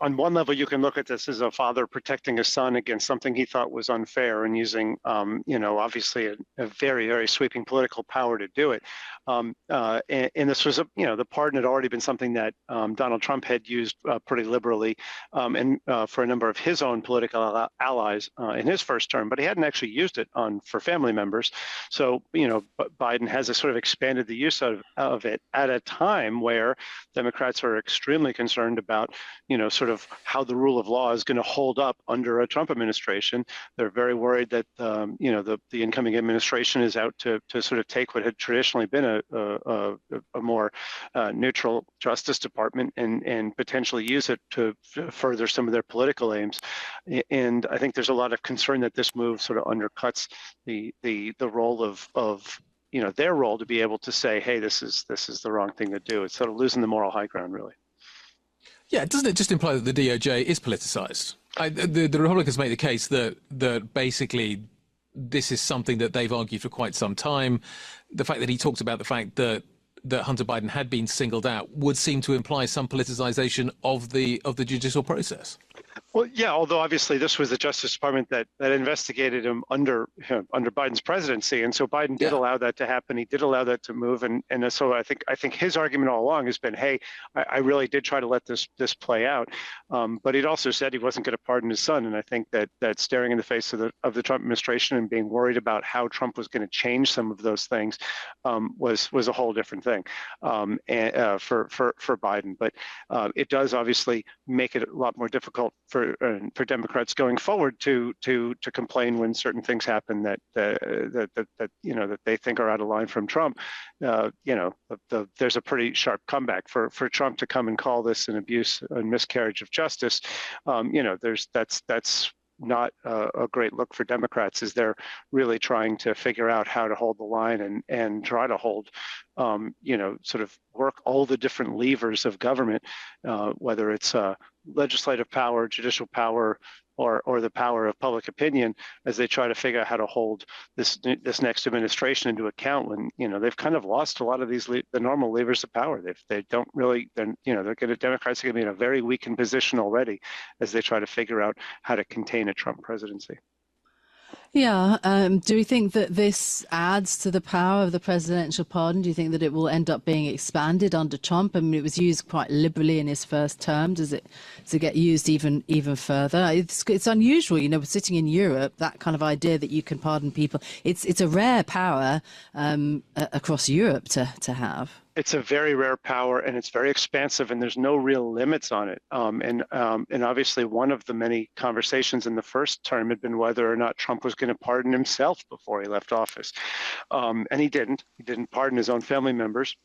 on one level, you can look at this as a father protecting his son against something he thought was unfair and using, obviously a very, very sweeping political power to do it. And this was, the pardon had already been something that Donald Trump had used pretty liberally and for a number of his own political allies in his first term, but he hadn't actually used it for family members. So, Biden has sort of expanded the use of it at a time where Democrats are extremely concerned about, sort of how the rule of law is going to hold up under a Trump administration. They're very worried that, the incoming administration is out to sort of take what had traditionally been a more neutral Justice Department and potentially use it to further some of their political aims. And I think there's a lot of concern that this move sort of undercuts the role of their role to be able to say, hey, this is the wrong thing to do. It's sort of losing the moral high ground, really. Yeah, doesn't it just imply that the DOJ is politicized? The Republicans make the case that basically this is something that they've argued for quite some time. The fact that he talked about the fact that Hunter Biden had been singled out would seem to imply some politicization of the judicial process. Well, yeah, although obviously this was the Justice Department that investigated him under Biden's presidency, and so Biden did allow that to happen. He did allow that to move, and so I think his argument all along has been, hey, I really did try to let this play out, but he'd also said he wasn't going to pardon his son, and I think that staring in the face of the Trump administration and being worried about how Trump was going to change some of those things was a whole different thing for Biden. But it does obviously make it a lot more difficult for Democrats going forward to complain when certain things happen that they think are out of line from Trump. There's a pretty sharp comeback for Trump to come and call this an abuse and miscarriage of justice. That's not a great look for Democrats, as they're really trying to figure out how to hold the line and try to hold, sort of work all the different levers of government, whether it's legislative power, judicial power, or the power of public opinion, as they try to figure out how to hold this next administration into account when they've kind of lost a lot of the normal levers of power. They don't really. Democrats are going to be in a very weakened position already as they try to figure out how to contain a Trump presidency. Yeah. Do we think that this adds to the power of the presidential pardon? Do you think that it will end up being expanded under Trump? I mean, it was used quite liberally in his first term. Does it get used even further? It's unusual, sitting in Europe, that kind of idea that you can pardon people. It's a rare power across Europe to have. It's a very rare power, and it's very expansive, and there's no real limits on it. And obviously, one of the many conversations in the first term had been whether or not Trump was going to pardon himself before he left office, and he didn't. He didn't pardon his own family members.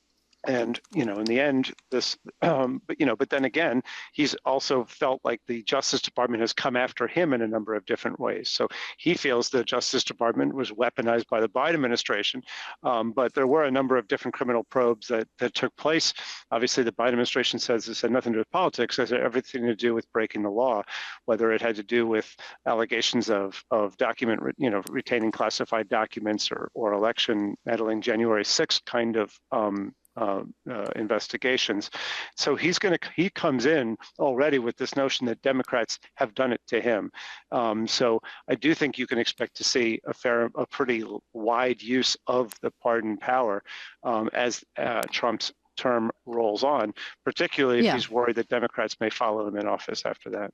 And, in the end, but then again, he's also felt like the Justice Department has come after him in a number of different ways. So he feels the Justice Department was weaponized by the Biden administration. But there were a number of different criminal probes that took place. Obviously, the Biden administration says this had nothing to do with politics. It had everything to do with breaking the law, whether it had to do with allegations of retaining classified documents or election meddling, January 6th kind of investigations. So he comes in already with this notion that Democrats have done it to him. So I do think you can expect to see a pretty wide use of the pardon power as Trump's term rolls on, particularly if he's worried that Democrats may follow him in office after that.